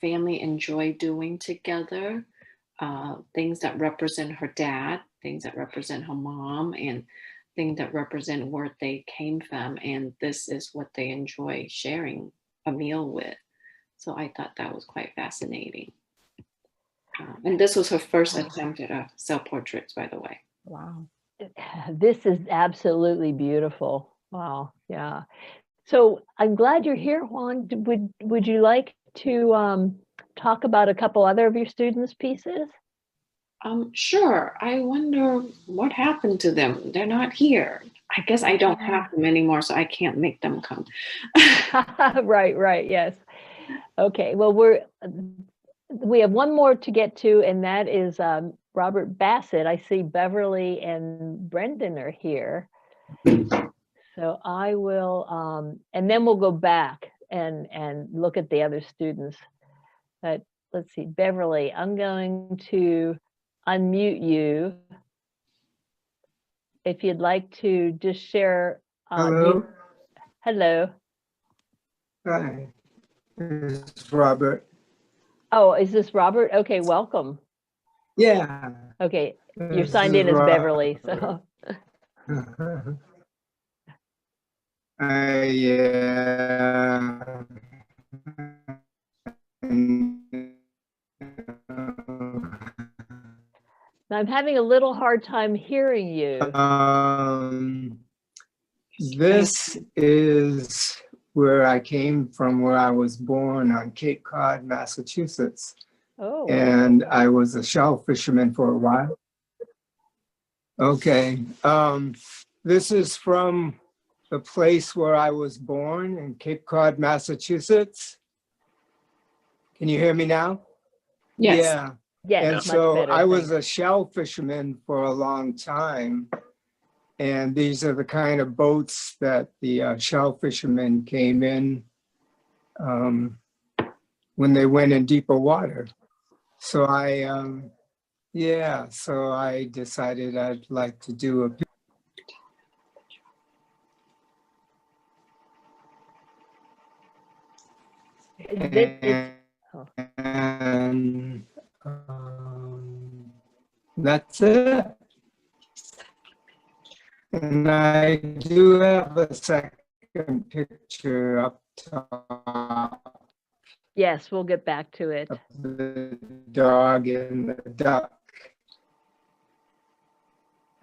family enjoy doing together, things that represent her dad, things that represent her mom, and things that represent where they came from. And this is what they enjoy sharing a meal with. So I thought that was quite fascinating. And this was her first attempt at a self-portraits, by the way. Wow. This is absolutely beautiful. Wow. Yeah. So I'm glad you're here, Juan. Would you like to talk about a couple other of your students' pieces? Sure. I wonder what happened to them. They're not here. I guess I don't have them anymore, so I can't make them come. Right, yes. Okay, well, we have one more to get to, and that is Robert Bassett. I see Beverly and Brendan are here. So I will, and then we'll go back and look at the other students. But let's see, Beverly, I'm going to unmute you. If you'd like to just share. Hello. Hello. Hi, this is Robert. Oh, is this Robert? Okay, welcome. Yeah. Okay, you're signed in as Beverly, so. I'm having a little hard time hearing you. This is where I came from, where I was born on Cape Cod, Massachusetts. Oh. And I was a shell fisherman for a while. Okay. This is from the place where I was born in Cape Cod, Massachusetts. Can you hear me now? Yes. Yeah. Yes, and much so better, I was thanks. a shell fisherman for a long time. And these are the kind of boats that the shell fishermen came in when they went in deeper water. So so I decided I'd like to do a and that's it. And I do have a second picture up top. Yes, we'll get back to it. Of the dog and the duck.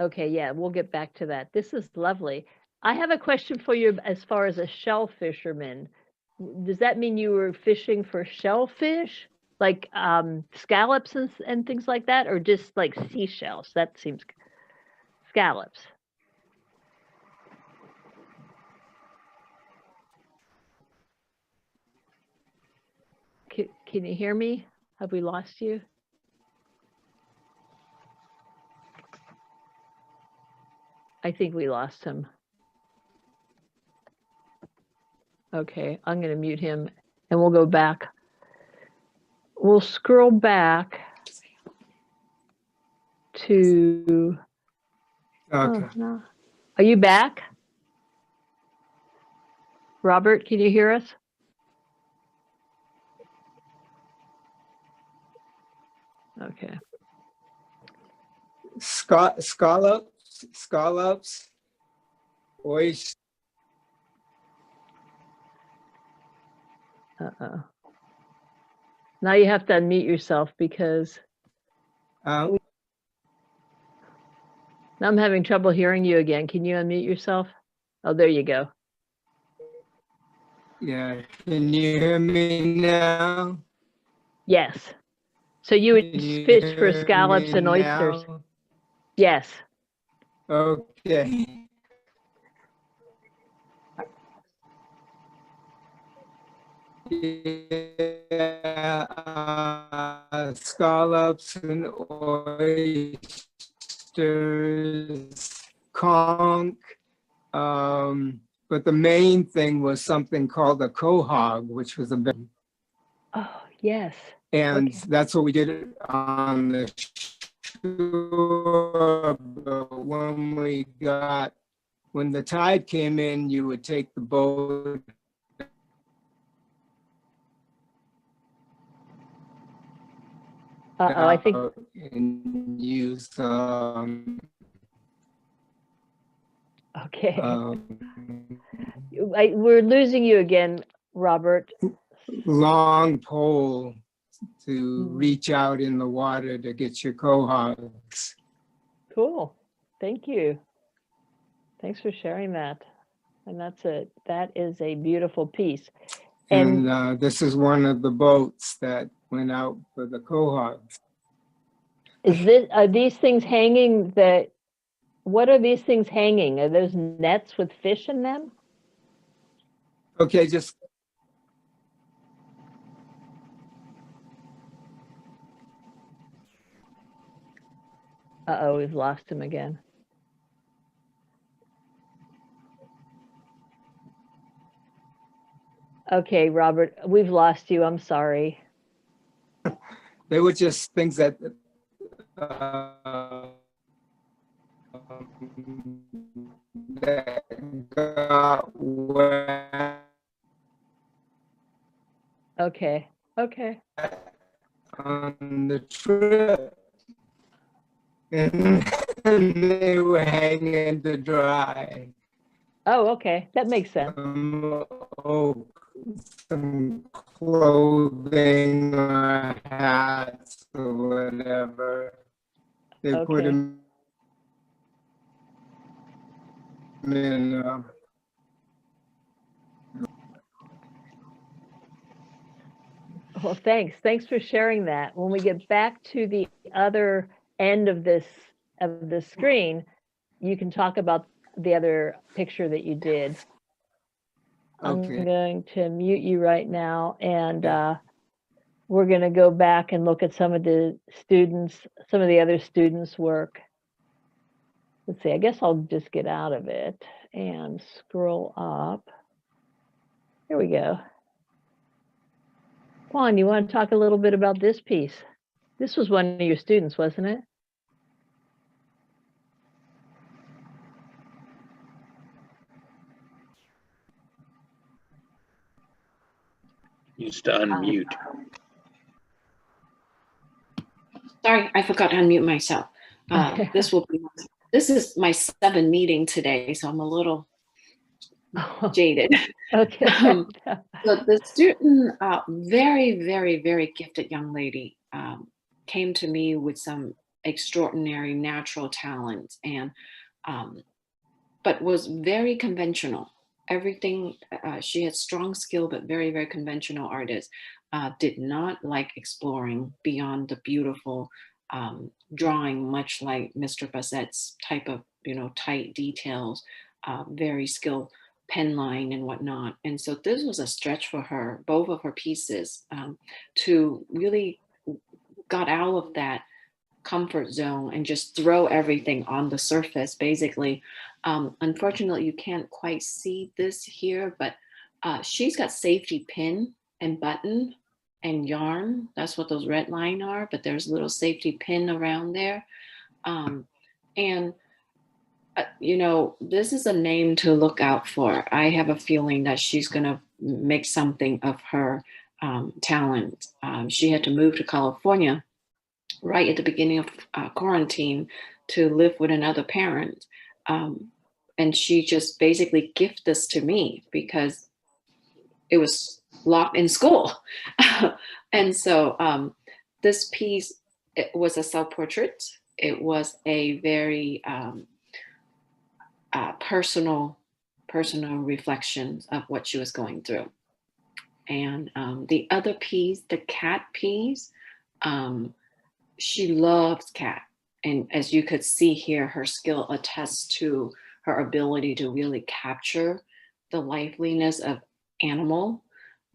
Okay, yeah, we'll get back to that. This is lovely. I have a question for you as far as a shell fisherman. Does that mean you were fishing for shellfish, like scallops and things like that, or just like seashells? That seems scallops. Can you hear me? Have we lost you? I think we lost him. Okay, I'm going to mute him and we'll go back. We'll scroll back to. Okay. Oh, no. Are you back? Robert, can you hear us? Okay. Scallops, oysters. Uh-oh. Now you have to unmute yourself because now I'm having trouble hearing you again. Can you unmute yourself? Oh, there you go. Yeah, can you hear me now? Yes. So you would fish for scallops and oysters? Now? Yes. Okay. Yeah, scallops and oysters, conch, but the main thing was something called a quahog, which was a bit. Oh, yes. And okay. That's what we did on the shore. But when the tide came in, you would take the boat Uh-oh, I think, out and use okay. um, We're losing you again, Robert. long pole to Mm, reach out in the water to get your quahogs. Cool. Thank you. Thanks for sharing that. And that is a beautiful piece. And And this is one of the boats that went out for the quahogs. are these things hanging what are these things hanging? Are those nets with fish in them? Okay, just Uh-oh, we've lost him again. Okay, Robert, we've lost you. I'm sorry. they were just things that uh, that got wet Okay. Okay. on the trip. And they were hanging to dry. Oh, okay. That makes sense. Some, some clothing or hats or whatever. They put Okay. them in. Well, thanks. Thanks for sharing that. When we get back to the other end of the screen, you can talk about the other picture that you did. Okay. I'm going to mute you right now, and we're going to go back and look at some of the other students' work. Let's see, I guess I'll just get out of it and scroll up. Here we go. Juan, you want to talk a little bit about this piece? This was one of your students, wasn't it? Used to unmute. Sorry, I forgot to unmute myself. This is my 7th meeting today, so I'm a little jaded. Okay. So the student, very, very, very gifted young lady, came to me with some extraordinary natural talents, and but was very conventional. Everything, she had strong skill, but very, very conventional artist. Did not like exploring beyond the beautiful drawing, much like Mr. Bassett's type of, tight details, very skilled pen line and whatnot. And so this was a stretch for her, both of her pieces, to really got out of that comfort zone and just throw everything on the surface, basically. Unfortunately, you can't quite see this here, but she's got safety pin and button and yarn. That's what those red line are, but there's a little safety pin around there. And this is a name to look out for. I have a feeling that she's going to make something of her talent. She had to move to California right at the beginning of quarantine to live with another parent. And she just basically gifted this to me because it was locked in school. And so this piece, it was a self-portrait. It was a very personal reflections of what she was going through. And the other piece, the cat piece, she loves cat. And as you could see here, her skill attests to her ability to really capture the liveliness of animal.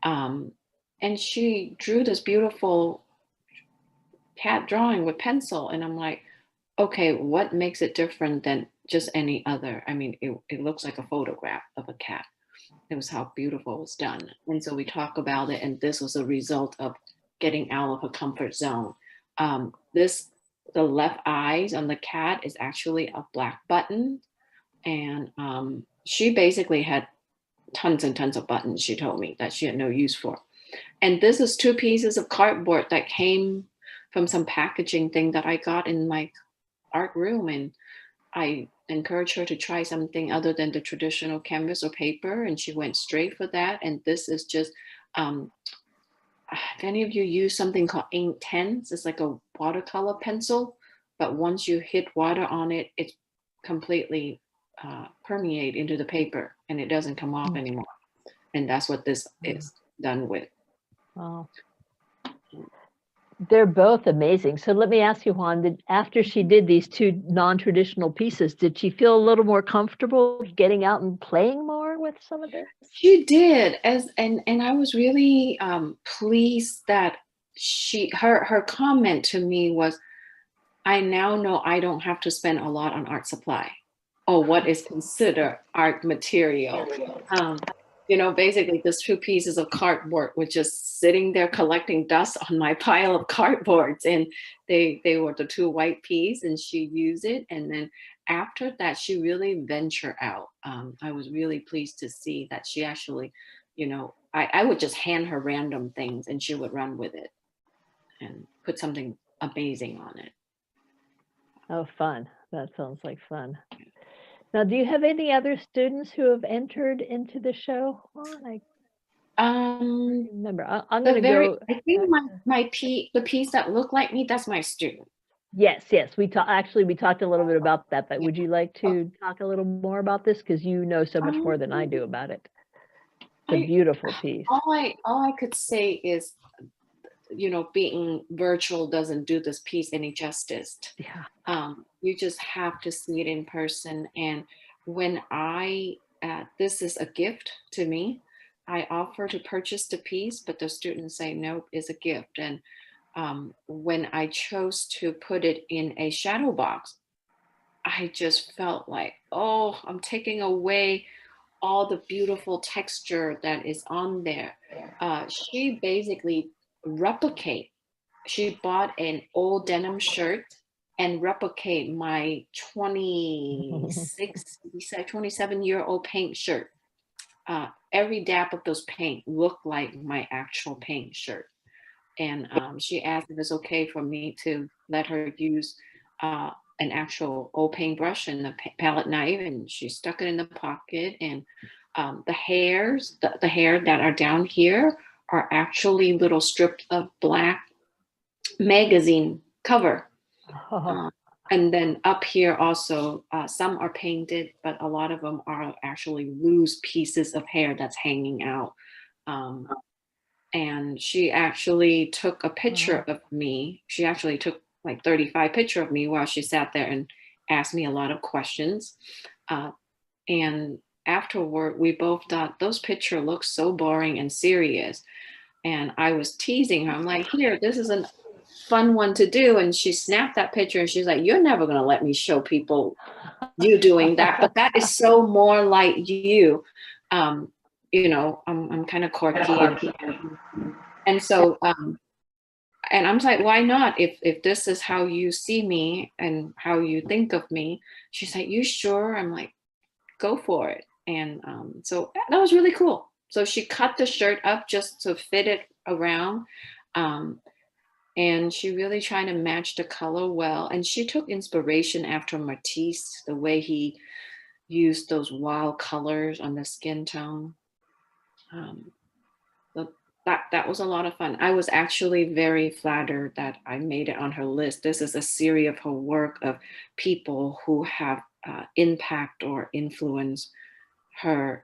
And she drew this beautiful cat drawing with pencil. And I'm like, okay, what makes it different than just any other? I mean, it looks like a photograph of a cat. It was how beautiful it was done. And so we talk about it, and this was a result of getting out of her comfort zone. The left eyes on the cat is actually a black button. And she basically had tons and tons of buttons, she told me, that she had no use for. And this is 2 pieces of cardboard that came from some packaging thing that I got in my art room, and I encouraged her to try something other than the traditional canvas or paper, and she went straight for that. And this is just, if any of you use something called ink tens, it's like a watercolor pencil, but once you hit water on it, it's completely permeate into the paper and it doesn't come off anymore. And that's what this is done with. Wow. They're both amazing. So let me ask you, Juan, after she did these two non-traditional pieces, did she feel a little more comfortable getting out and playing more with some of this? She did, and I was really pleased that her comment to me was, I now know I don't have to spend a lot on art supply or what is considered art material. You know, basically those 2 pieces of cardboard were just sitting there collecting dust on my pile of cardboards, and they were the 2 white pieces, and she used it. And then after that, she really ventured out. I was really pleased to see that she actually, you know, I would just hand her random things and she would run with it and put something amazing on it. Oh, fun. That sounds like fun. Now, do you have any other students who have entered into the show? Juan? Remember, I'm going to go. I think the piece that looked like me, that's my student. Yes, we talked a little bit about that, but would you like to talk a little more about this? Because you know so much more than I do about it. It's a beautiful piece. All I could say is, you know, being virtual doesn't do this piece any justice. Yeah. You just have to see it in person. And when this is a gift to me, I offer to purchase the piece, but the students say, nope, it's a gift. And when I chose to put it in a shadow box, I just felt like, oh, I'm taking away all the beautiful texture that is on there. She basically she bought an old denim shirt and replicate my 27-year-old paint shirt. Every dab of those paint looked like my actual paint shirt. And she asked if it's okay for me to let her use an actual old paintbrush and a palette knife, and she stuck it in the pocket. And the hair that are down here are actually little strips of black magazine cover. And then up here also, some are painted, but a lot of them are actually loose pieces of hair that's hanging out. And she actually took a picture of me. She actually took like 35 pictures of me while she sat there and asked me a lot of questions. And afterward, we both thought those pictures look so boring and serious. And I was teasing her. I'm like, here, this is a fun one to do. And she snapped that picture and she's like, you're never going to let me show people you doing that. But that is so more like you. You know, I'm kind of quirky. And so, and I'm like, why not? If this is how you see me and how you think of me. She's like, you sure? I'm like, go for it. And so that was really cool. So she cut the shirt up just to fit it around. And she really trying to match the color well. And she took inspiration after Matisse, the way he used those wild colors on the skin tone. So that was a lot of fun. I was actually very flattered that I made it on her list. This is a series of her work of people who have impact or influence her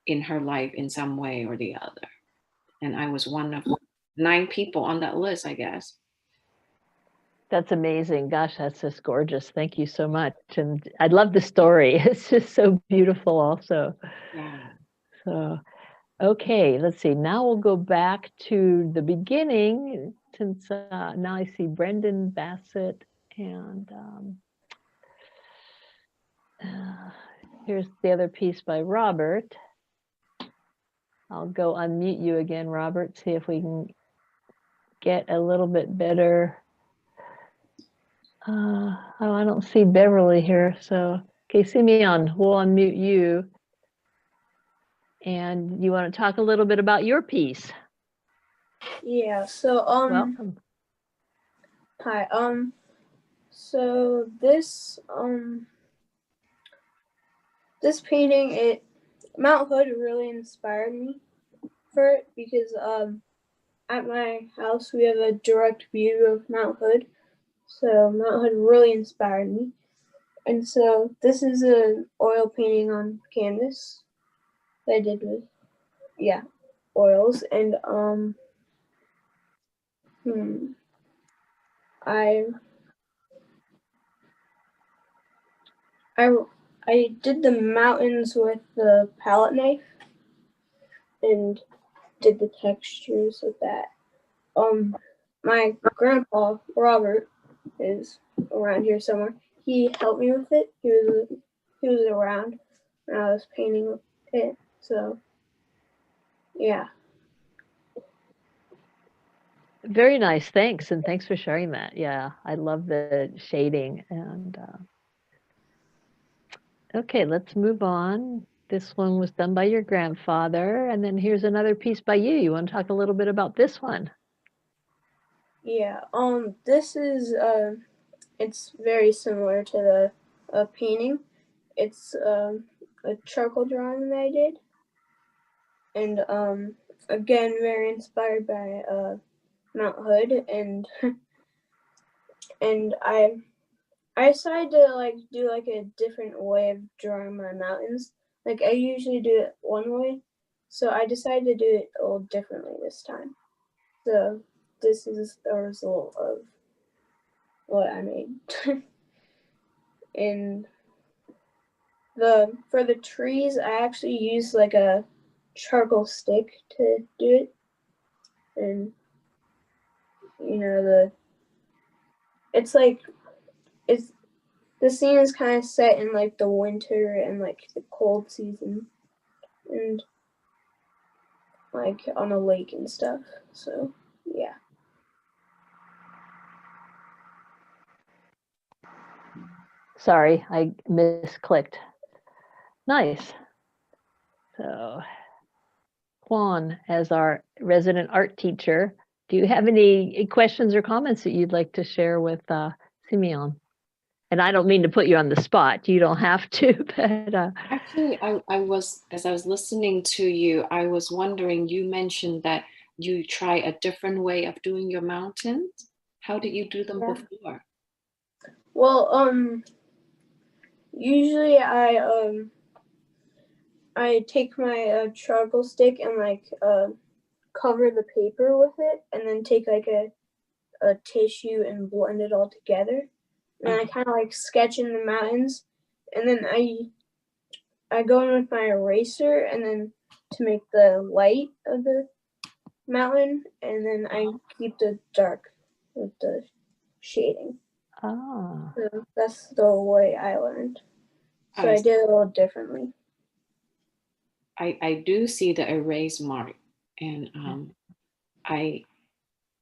in her life in some way or the other. And I was one of 9 people on that list, I guess. That's amazing. Gosh, that's just gorgeous. Thank you so much. And I love the story. It's just so beautiful also. Yeah. So, okay, let's see. Now we'll go back to the beginning since now I see Brendan Bassett and here's the other piece by Robert. I'll go unmute you again, Robert, see if we can get a little bit better. Oh, I don't see Beverly here. So, okay, see me on, we'll unmute you. And you want to talk a little bit about your piece? Yeah, so Welcome. Hi. So this painting, Mount Hood really inspired me for it because at my house we have a direct view of Mount Hood, so Mount Hood really inspired me. And so this is an oil painting on canvas that I did with oils, and I I did the mountains with the palette knife and did the textures with that. My grandpa Robert is around here somewhere. He helped me with it. He was around when I was painting it. So yeah. Very nice. Thanks. And thanks for sharing that. Yeah, I love the shading. And okay, let's move on. This one was done by your grandfather. And then here's another piece by you. You want to talk a little bit about this one? Yeah. This is it's very similar to the painting. It's a charcoal drawing that I did, and again very inspired by Mount Hood, and and I decided to like do like a different way of drawing my mountains. Like I usually do it one way, so I decided to do it a little differently this time. So this is the result of what I made. And for the trees, I actually used like a charcoal stick to do it, and you know it's like it's the scene is kind of set in like the winter and like the cold season, and like on a lake and stuff. So yeah. Sorry, I misclicked. Nice. So Juan, as our resident art teacher, do you have any questions or comments that you'd like to share with Simeon? And I don't mean to put you on the spot. You don't have to, but Actually, I was, as I was listening to you, I was wondering, you mentioned that you try a different way of doing your mountains. How did you do them Yeah. before? Well, usually I take my charcoal stick and like cover the paper with it, and then take like a tissue and blend it all together. And I kind of like sketch in the mountains, and then I go in with my eraser, and then to make the light of the mountain, and then I keep the dark with the shading. So that's the way I learned. So I did it a little differently. I do see the erase mark, and I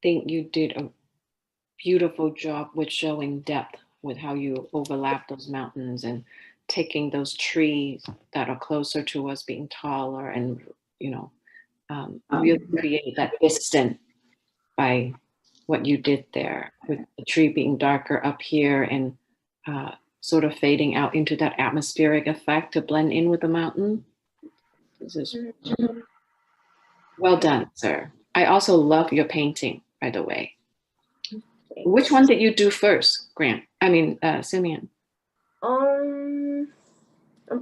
think you did a beautiful job with showing depth with how you overlap those mountains and taking those trees that are closer to us being taller, and really create that distance by what you did there, with the tree being darker up here and sort of fading out into that atmospheric effect to blend in with the mountain. This is well done, sir. I also love your painting, by the way. Thanks. Which one did you do first, Simeon? I'm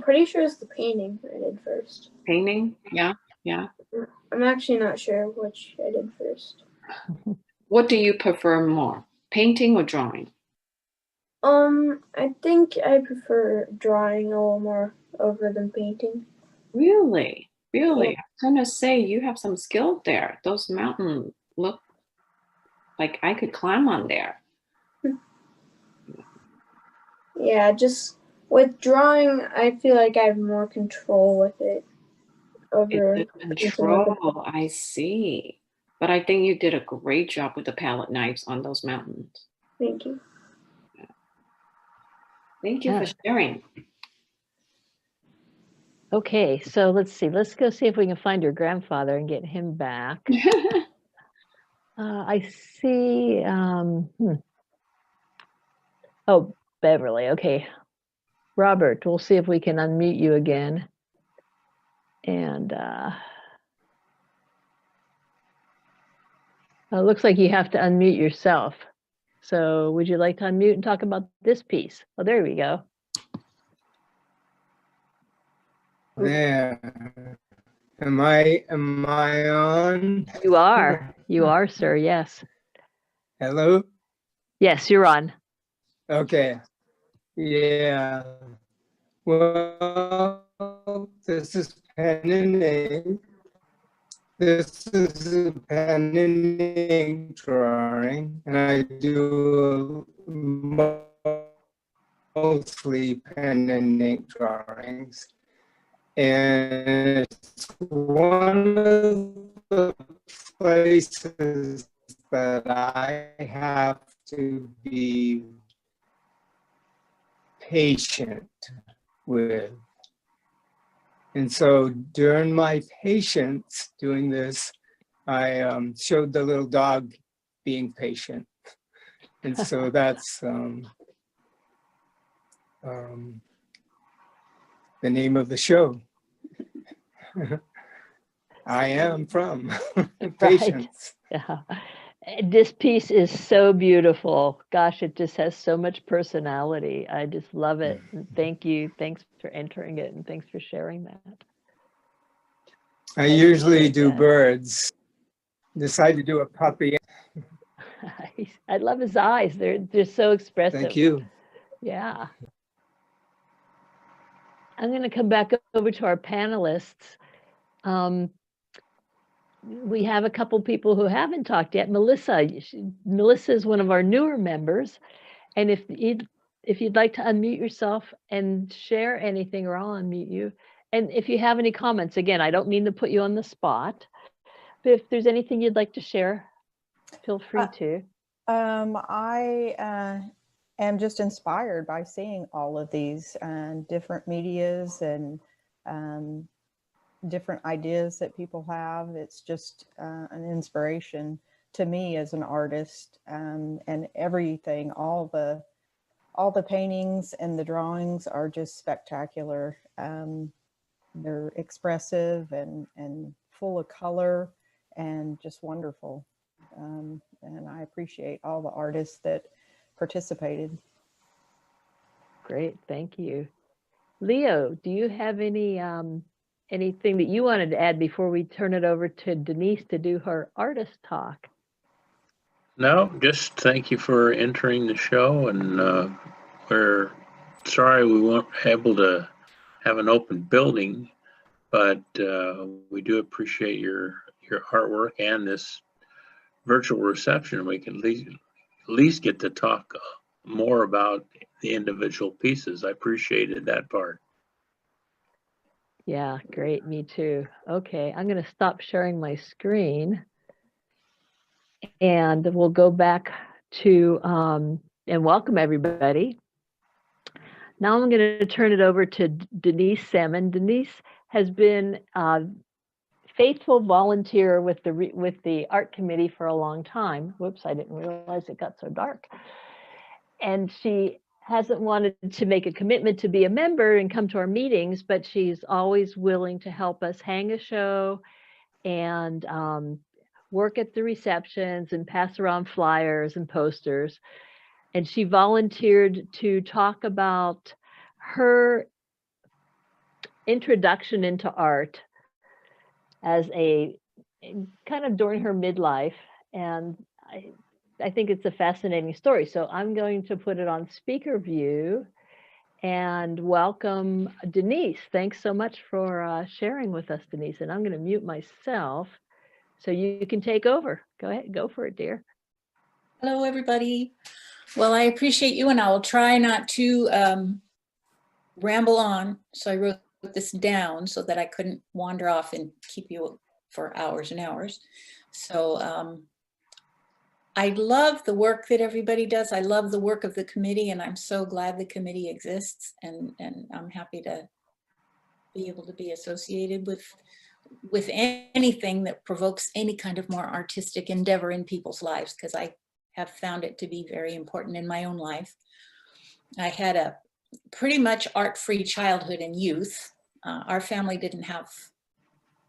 pretty sure it's the painting I did first. Painting? Yeah. I'm actually not sure which I did first. What do you prefer more, painting or drawing? I think I prefer drawing a little more over than painting. Really? Really? Yeah. I'm gonna say you have some skill there. Those mountains look like I could climb on there. Yeah, just with drawing, I feel like I have more control with it over It's the control, I see. But I think you did a great job with the palette knives on those mountains. Thank you. Thank you for sharing. okay, so let's see. Let's go see if we can find your grandfather and get him back. I see. Oh, Beverly, okay. Robert, we'll see if we can unmute you again. And it looks like you have to unmute yourself. So would you like to unmute and talk about this piece? Oh, there we go. There. Am I on? You are, sir, yes. Hello? Yes, you're on. Okay. Yeah. Well, this is pen and ink. This is a pen and ink drawing, and I do mostly pen and ink drawings. And it's one of the places that I have to be patient with. And so during my patience doing this, I showed the little dog being patient. And so that's the name of the show. I am from Patience. Yeah. This piece is so beautiful. Gosh, it just has so much personality. I just love it. And thank you. Thanks for entering it and thanks for sharing that. I usually appreciate do that. birds. Decided to do a puppy. I love his eyes. They're so expressive. Thank you. Yeah. I'm going to come back over to our panelists. We have a couple people who haven't talked yet. Melissa is one of our newer members. And if you'd like to unmute yourself and share anything, or I'll unmute you. And if you have any comments, again, I don't mean to put you on the spot, but if there's anything you'd like to share, feel free to. I am just inspired by seeing all of these different medias and different ideas that people have. It's just an inspiration to me as an artist, and everything, all the paintings and the drawings are just spectacular. They're expressive and full of color and just wonderful. And I appreciate all the artists that participated. Great, thank you. Leo, do you have any anything that you wanted to add before we turn it over to Denise to do her artist talk? No, just thank you for entering the show, and we're sorry we weren't able to have an open building, but we do appreciate your artwork and this virtual reception. We can at least get to talk more about the individual pieces. I appreciated that part. Yeah, great, me too. Okay, I'm going to stop sharing my screen. And we'll go back to, and welcome everybody. Now I'm going to turn it over to Denise Salmon. Denise has been a faithful volunteer with the art committee for a long time. Whoops, I didn't realize it got so dark. And she hasn't wanted to make a commitment to be a member and come to our meetings, but she's always willing to help us hang a show and work at the receptions and pass around flyers and posters. And she volunteered to talk about her introduction into art as a kind of during her midlife. And I think it's a fascinating story. So I'm going to put it on speaker view and welcome Denise. Thanks so much for sharing with us, Denise. And I'm going to mute myself so you can take over. Go ahead, go for it, dear. Hello, everybody. Well, I appreciate you, and I will try not to ramble on. So I wrote this down so that I couldn't wander off and keep you for hours and hours. So I love the work that everybody does. I love the work of the committee, and I'm so glad the committee exists, and I'm happy to be able to be associated with anything that provokes any kind of more artistic endeavor in people's lives, because I have found it to be very important in my own life. I had a pretty much art-free childhood and youth. Our family didn't have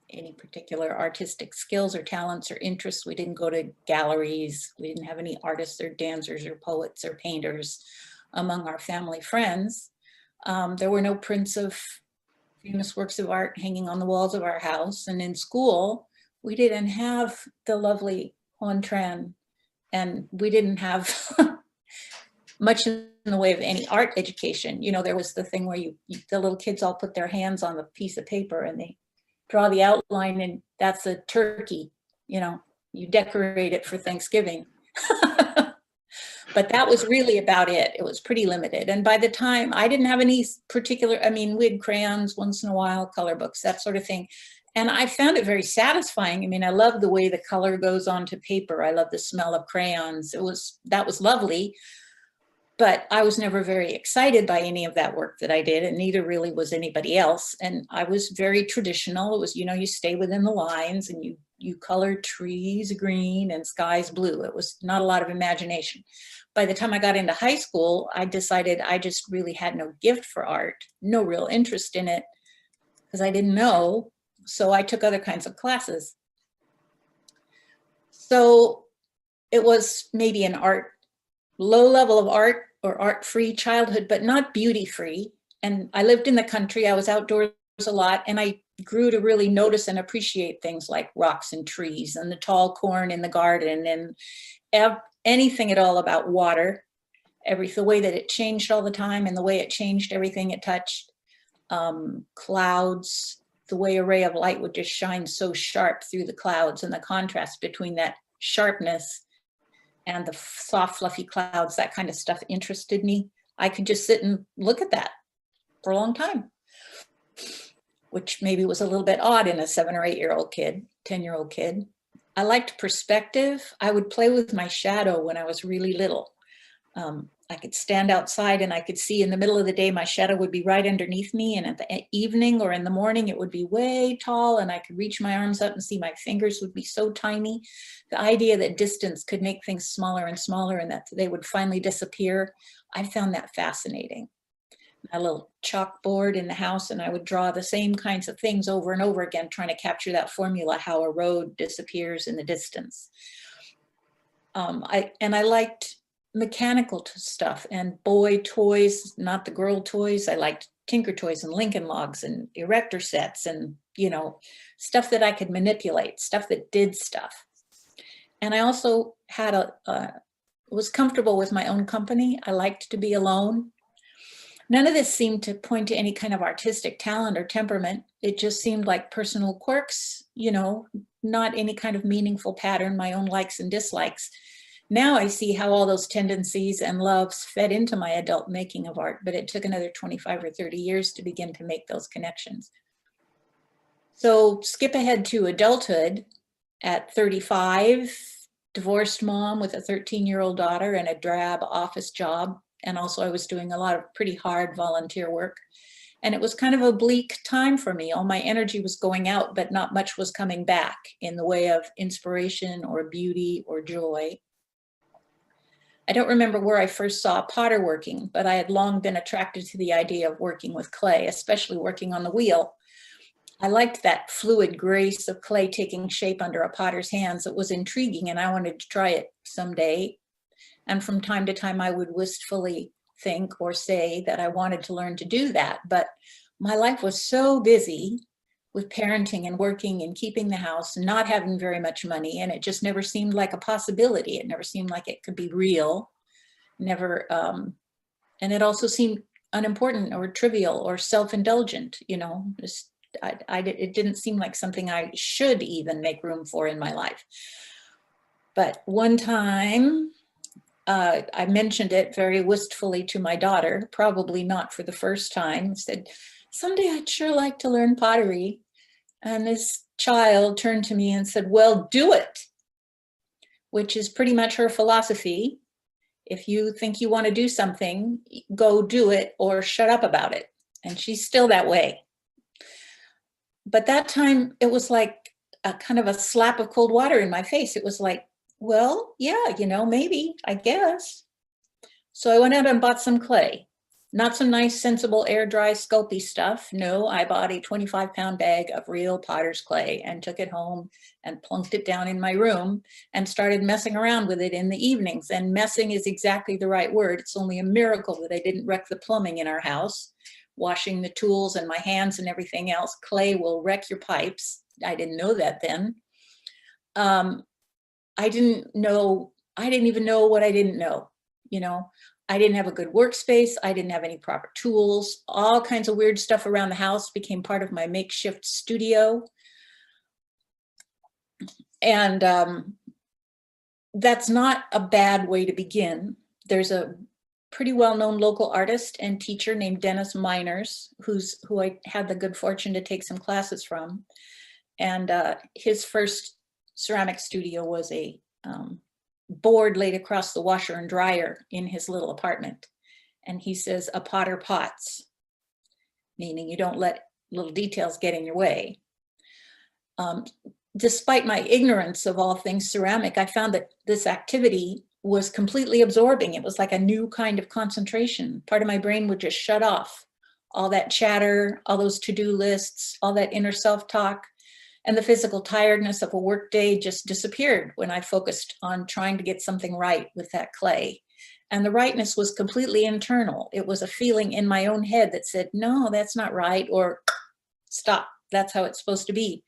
any particular artistic skills or talents or interests. We didn't go to galleries. We didn't have any artists or dancers or poets or painters among our family friends. There were no prints of famous works of art hanging on the walls of our house. And in school, we didn't have the lovely Huan Tran, and we didn't have much in the way of any art education. You know, there was the thing where the little kids all put their hands on the piece of paper and they draw the outline, and that's a turkey, you know, you decorate it for Thanksgiving. But that was really about it. It was pretty limited. And by the time, I didn't have any particular, I mean, we had crayons once in a while, color books, that sort of thing. And I found it very satisfying. I mean, I love the way the color goes onto paper. I love the smell of crayons. That was lovely. But I was never very excited by any of that work that I did, and neither really was anybody else. And I was very traditional. It was, you know, you stay within the lines and you color trees green and skies blue. It was not a lot of imagination. By the time I got into high school, I decided I just really had no gift for art, no real interest in it, because I didn't know. So I took other kinds of classes. So it was maybe an low level of art or art-free childhood, but not beauty-free. And I lived in the country, I was outdoors a lot, and I grew to really notice and appreciate things like rocks and trees and the tall corn in the garden and anything at all about water, the way that it changed all the time and the way it changed everything it touched. Clouds, the way a ray of light would just shine so sharp through the clouds, and the contrast between that sharpness and the soft, fluffy clouds, that kind of stuff interested me. I could just sit and look at that for a long time, which maybe was a little bit odd in a 7 or 8-year-old kid, 10-year-old kid. I liked perspective. I would play with my shadow when I was really little. I could stand outside and I could see in the middle of the day, my shadow would be right underneath me. And at the evening or in the morning, it would be way tall and I could reach my arms up and see my fingers would be so tiny. The idea that distance could make things smaller and smaller and that they would finally disappear, I found that fascinating. My little chalkboard in the house, and I would draw the same kinds of things over and over again, trying to capture that formula, how a road disappears in the distance. I liked mechanical stuff and boy toys, not the girl toys. I liked Tinker Toys and Lincoln Logs and erector sets and, you know, stuff that I could manipulate, stuff that did stuff. And I also had was comfortable with my own company. I liked to be alone. None of this seemed to point to any kind of artistic talent or temperament. It just seemed like personal quirks, you know, not any kind of meaningful pattern, my own likes and dislikes. Now I see how all those tendencies and loves fed into my adult making of art, but it took another 25 or 30 years to begin to make those connections. So skip ahead to adulthood. At 35, divorced mom with a 13-year-old daughter and a drab office job. And also I was doing a lot of pretty hard volunteer work. And it was kind of a bleak time for me. All my energy was going out, but not much was coming back in the way of inspiration or beauty or joy. I don't remember where I first saw a potter working, but I had long been attracted to the idea of working with clay, especially working on the wheel. I liked that fluid grace of clay taking shape under a potter's hands. It was intriguing and I wanted to try it someday. And from time to time, I would wistfully think or say that I wanted to learn to do that. But my life was so busy with parenting and working and keeping the house, and not having very much money. And it just never seemed like a possibility. It never seemed like it could be real. Never, and it also seemed unimportant or trivial or self-indulgent, you know, just, it didn't seem like something I should even make room for in my life. But one time, I mentioned it very wistfully to my daughter, probably not for the first time, said, someday I'd sure like to learn pottery. And this child turned to me and said, well, do it, which is pretty much her philosophy. If you think you want to do something, go do it or shut up about it. And she's still that way. But that time it was like a kind of a slap of cold water in my face. It was like, well, yeah, you know, maybe, I guess. So I went out and bought some clay Not some nice, sensible, air dry, sculpey stuff. No, I bought a 25-pound bag of real potter's clay and took it home and plunked it down in my room and started messing around with it in the evenings. And messing is exactly the right word. It's only a miracle that I didn't wreck the plumbing in our house, washing the tools and my hands and everything else. Clay will wreck your pipes. I didn't know that then. I didn't even know what I didn't know, you know. I didn't have a good workspace. I didn't have any proper tools. All kinds of weird stuff around the house became part of my makeshift studio. And that's not a bad way to begin. There's a pretty well-known local artist and teacher named Dennis Miners, who I had the good fortune to take some classes from. And his first ceramic studio was a board laid across the washer and dryer in his little apartment. And he says, a potter pots, meaning you don't let little details get in your way. Despite my ignorance of all things ceramic, I found that this activity was completely absorbing. It was like a new kind of concentration. Part of my brain would just shut off. All that chatter, all those to-do lists, all that inner self-talk, and the physical tiredness of a work day just disappeared when I focused on trying to get something right with that clay. And the rightness was completely internal. It was a feeling in my own head that said, no, that's not right, or stop, that's how it's supposed to be.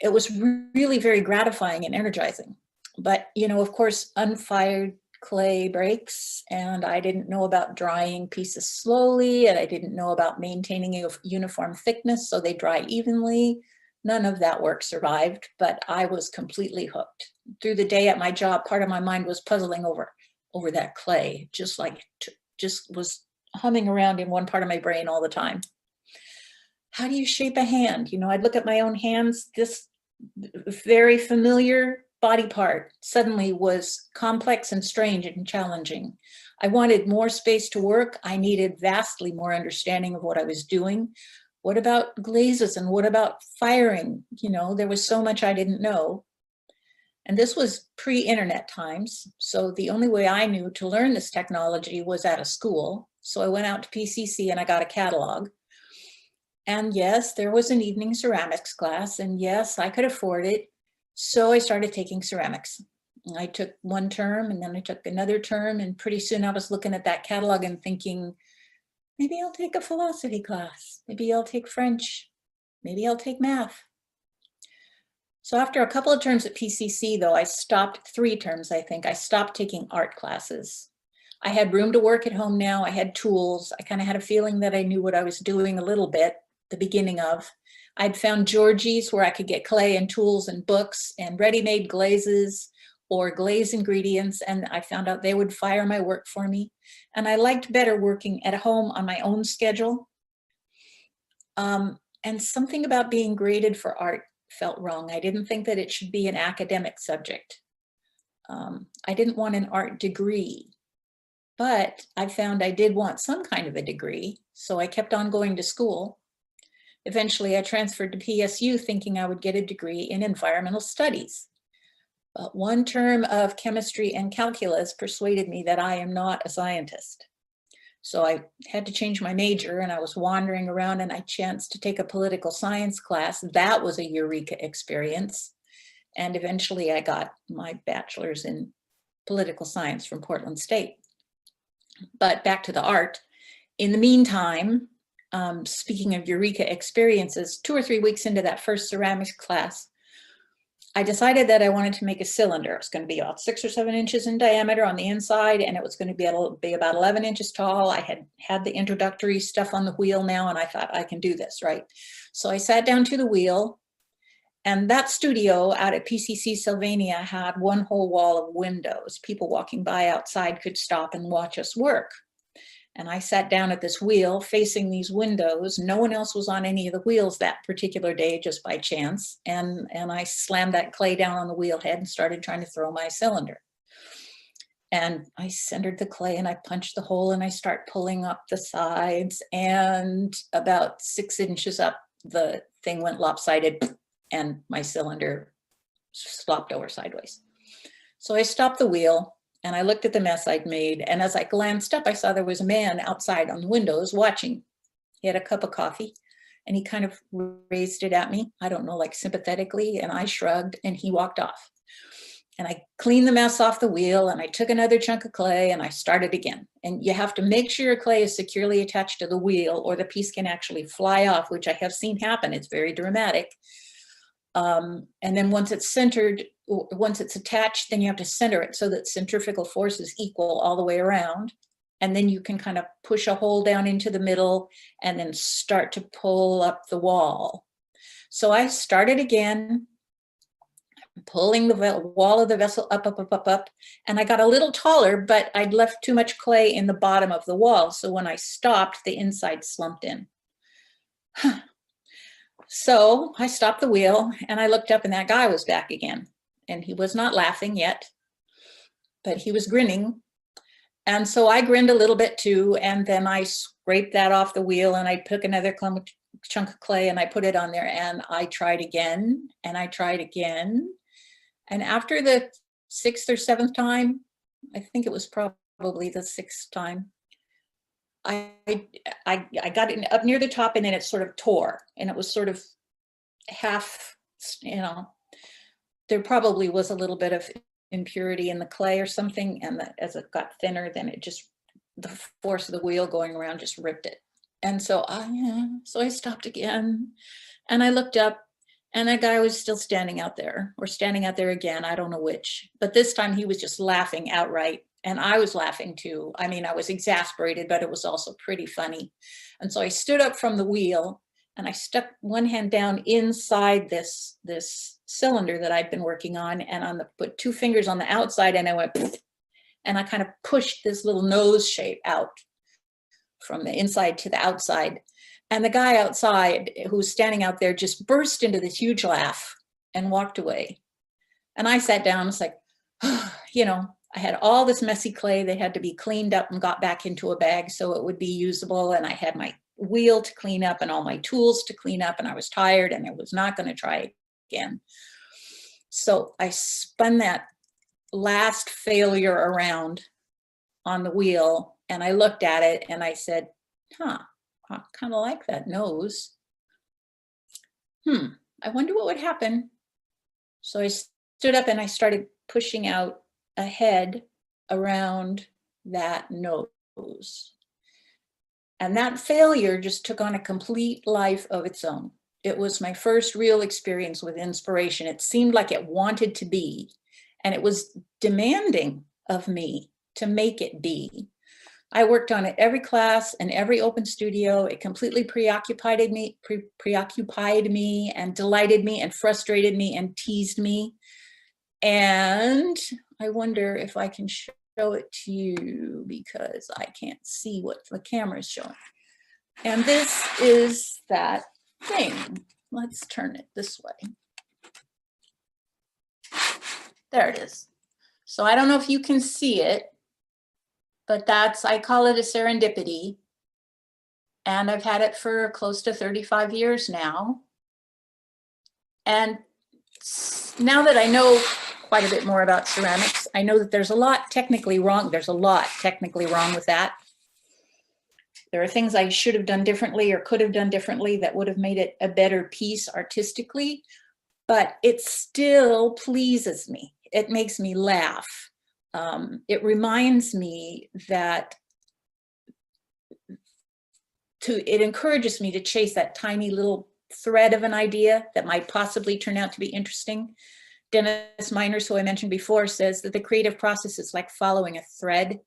It was really very gratifying and energizing. But, you know, of course, unfired clay breaks, and I didn't know about drying pieces slowly, and I didn't know about maintaining a uniform thickness so they dry evenly. None of that work survived, but I was completely hooked. Through the day at my job, part of my mind was puzzling over that clay, just was humming around in one part of my brain all the time. How do you shape a hand? You know, I'd look at my own hands. This very familiar body part suddenly was complex and strange and challenging. I wanted more space to work. I needed vastly more understanding of what I was doing. What about glazes and what about firing? You know, there was so much I didn't know. And this was pre-internet times. So the only way I knew to learn this technology was at a school. So I went out to PCC and I got a catalog. And yes, there was an evening ceramics class, and yes, I could afford it. So I started taking ceramics. I took one term and then I took another term, and pretty soon I was looking at that catalog and thinking, maybe I'll take a philosophy class. Maybe I'll take French. Maybe I'll take math. So after a couple of terms at PCC though, I stopped 3 terms, I think. I stopped taking art classes. I had room to work at home now. I had tools. I kind of had a feeling that I knew what I was doing a little bit, the beginning of. I'd found Georgie's where I could get clay and tools and books and ready-made glazes or glaze ingredients, and I found out they would fire my work for me. And I liked better working at home on my own schedule. And something about being graded for art felt wrong. I didn't think that it should be an academic subject. I didn't want an art degree, but I found I did want some kind of a degree, so I kept on going to school. Eventually, I transferred to PSU thinking I would get a degree in environmental studies. But one term of chemistry and calculus persuaded me that I am not a scientist. So I had to change my major, and I was wandering around and I chanced to take a political science class. That was a eureka experience. And eventually I got my bachelor's in political science from Portland State. But back to the art. In the meantime, speaking of eureka experiences, 2 or 3 weeks into that first ceramics class, I decided that I wanted to make a cylinder. It was going to be about 6 or 7 inches in diameter on the inside, and it was going to be about 11 inches tall. I had the introductory stuff on the wheel now, and I thought, I can do this, right? So I sat down to the wheel, and that studio out at PCC Sylvania had one whole wall of windows. People walking by outside could stop and watch us work. And I sat down at this wheel facing these windows. No one else was on any of the wheels that particular day, just by chance. And I slammed that clay down on the wheel head and started trying to throw my cylinder. And I centered the clay and I punched the hole and I start pulling up the sides, and about 6 inches up, the thing went lopsided and my cylinder slopped over sideways. So I stopped the wheel and I looked at the mess I'd made. And as I glanced up, I saw there was a man outside on the windows watching. He had a cup of coffee and he kind of raised it at me. I don't know, like sympathetically. And I shrugged and he walked off. And I cleaned the mess off the wheel and I took another chunk of clay and I started again. And you have to make sure your clay is securely attached to the wheel or the piece can actually fly off, which I have seen happen. It's very dramatic. And then once it's centered, once it's attached, then you have to center it so that centrifugal force is equal all the way around. And then you can kind of push a hole down into the middle and then start to pull up the wall. So I started again, pulling the wall of the vessel up, up, up, up, up. And I got a little taller, but I'd left too much clay in the bottom of the wall. So when I stopped, the inside slumped in. So I stopped the wheel and I looked up and that guy was back again. And he was not laughing yet, but he was grinning. And so I grinned a little bit too. And then I scraped that off the wheel and I took another chunk of clay and I put it on there and I tried again and I tried again. And after the 6th or 7th time, I think it was probably the 6th time, I got it up near the top and then it sort of tore and it was sort of half, you know, there probably was a little bit of impurity in the clay or something. And as it got thinner, then it just, the force of the wheel going around just ripped it. And so I stopped again and I looked up and that guy was still standing out there or standing out there again. I don't know which, but this time he was just laughing outright. And I was laughing too. I mean, I was exasperated, but it was also pretty funny. And so I stood up from the wheel and I stuck one hand down inside this cylinder that I'd been working on and put 2 fingers on the outside and I went, and I kind of pushed this little nose shape out from the inside to the outside. And the guy outside who was standing out there just burst into this huge laugh and walked away. And I sat down and was like, you know, I had all this messy clay that had to be cleaned up and got back into a bag so it would be usable. And I had my wheel to clean up and all my tools to clean up and I was tired and I was not going to try again. So I spun that last failure around on the wheel and I looked at it and I said, I kind of like that nose. I wonder what would happen. So I stood up and I started pushing out a head around that nose. And that failure just took on a complete life of its own. It was my first real experience with inspiration. It seemed like it wanted to be, and it was demanding of me to make it be. I worked on it every class and every open studio. It completely preoccupied me and delighted me and frustrated me and teased me. And I wonder if I can show it to you because I can't see what the camera is showing. And this is that thing. Let's turn it this way. There it is. So I don't know if you can see it, but I call it a serendipity. And I've had it for close to 35 years now. And now that I know quite a bit more about ceramics, I know that there's a lot technically wrong. There's a lot technically wrong with that. There are things I should have done differently or could have done differently that would have made it a better piece artistically, but it still pleases me. It makes me laugh. It reminds me that it encourages me to chase that tiny little thread of an idea that might possibly turn out to be interesting. Dennis Miners, who I mentioned before, says that the creative process is like following a thread,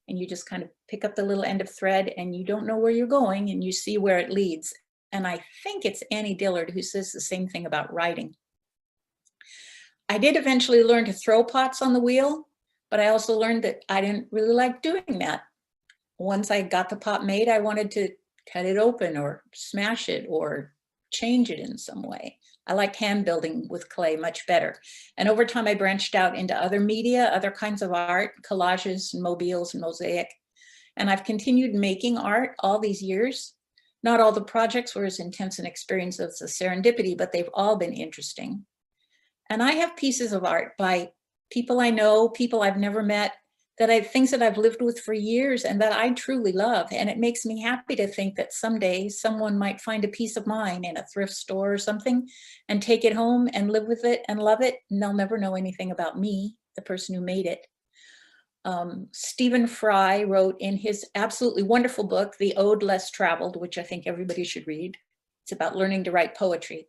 and you just kind of pick up the little end of thread and you don't know where you're going and you see where it leads. And I think it's Annie Dillard who says the same thing about writing. I did eventually learn to throw pots on the wheel, but I also learned that I didn't really like doing that. Once I got the pot made, I wanted to cut it open or smash it or change it in some way. I liked hand building with clay much better. And over time, I branched out into other media, other kinds of art, collages, and mobiles, and mosaic. And I've continued making art all these years. Not all the projects were as intense an experience as the serendipity, but they've all been interesting. And I have pieces of art by people I know, people I've never met, things that I've lived with for years and that I truly love. And it makes me happy to think that someday someone might find a piece of mine in a thrift store or something and take it home and live with it and love it. And they'll never know anything about me, the person who made it. Stephen Fry wrote in his absolutely wonderful book, The Ode Less Traveled, which I think everybody should read. It's about learning to write poetry.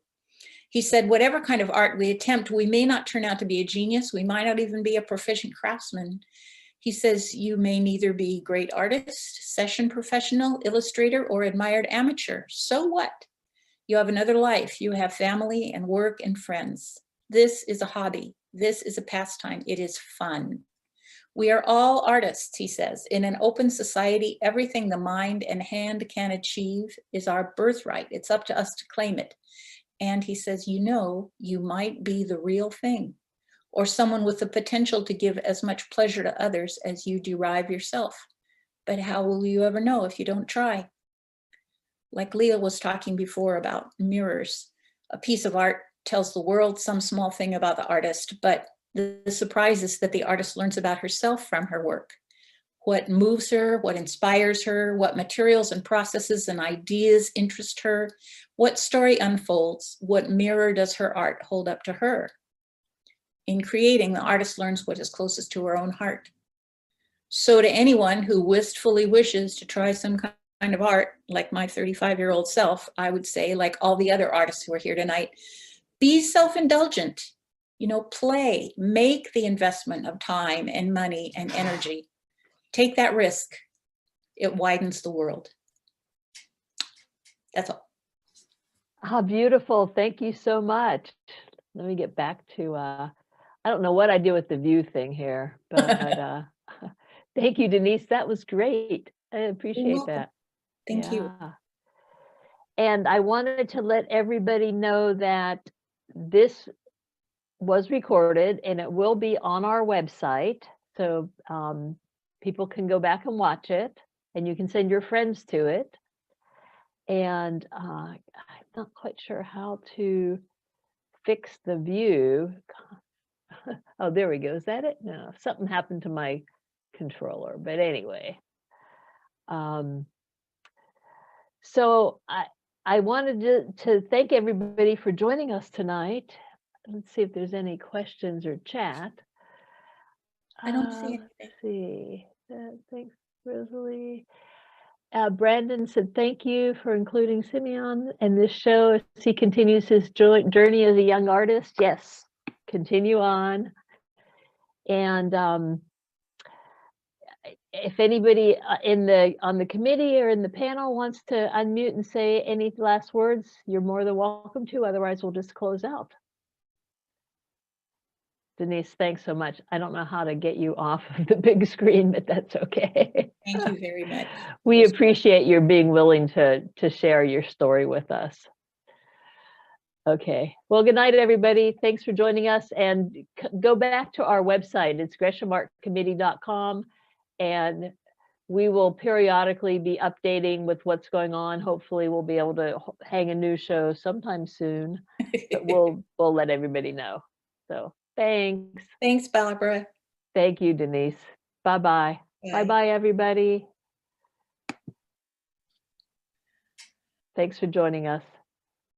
He said, whatever kind of art we attempt, we may not turn out to be a genius. We might not even be a proficient craftsman. He says, you may neither be great artist, session professional, illustrator, or admired amateur. So what? You have another life. You have family and work and friends. This is a hobby. This is a pastime. It is fun. We are all artists, he says. In an open society, everything the mind and hand can achieve is our birthright. It's up to us to claim it. And he says, you know, you might be the real thing, or someone with the potential to give as much pleasure to others as you derive yourself. But how will you ever know if you don't try? Like Leah was talking before about mirrors, a piece of art tells the world some small thing about the artist, but the surprise is that the artist learns about herself from her work. What moves her, what inspires her, what materials and processes and ideas interest her, what story unfolds, what mirror does her art hold up to her? In creating, the artist learns what is closest to her own heart. So to anyone who wistfully wishes to try some kind of art, like my 35-year-old self, I would say, like all the other artists who are here tonight, be self-indulgent, you know, play, make the investment of time and money and energy. Take that risk. It widens the world. That's all. How beautiful. Thank you so much. Let me get back to, I don't know what I do with the view thing here, but thank you, Denise. That was great. I appreciate welcome. that. Thank you. And I wanted to let everybody know that this was recorded and it will be on our website. So people can go back and watch it, and you can send your friends to it. And I'm not quite sure how to fix the view. Oh, there we go. Is that it? No, something happened to my controller, but anyway. So I wanted to thank everybody for joining us tonight. Let's see if there's any questions or chat. I don't see Let's anything. see. Thanks, Rosalie. Brandon said, thank you for including Simeon in this show as he continues his journey as a young artist. Yes, continue on. And if anybody on the committee or in the panel wants to unmute and say any last words, you're more than welcome to. Otherwise, we'll just close out. Denise, thanks so much. I don't know how to get you off of the big screen, but that's okay. Thank you very much. We appreciate your being willing to share your story with us. Okay. Well, good night, everybody. Thanks for joining us. And go back to our website. It's GreshamArtCommittee.com. And we will periodically be updating with what's going on. Hopefully, we'll be able to hang a new show sometime soon. But we'll let everybody know. So thanks. Thanks, Barbara. Thank you, Denise. Bye-bye. Bye-bye, everybody. Thanks for joining us.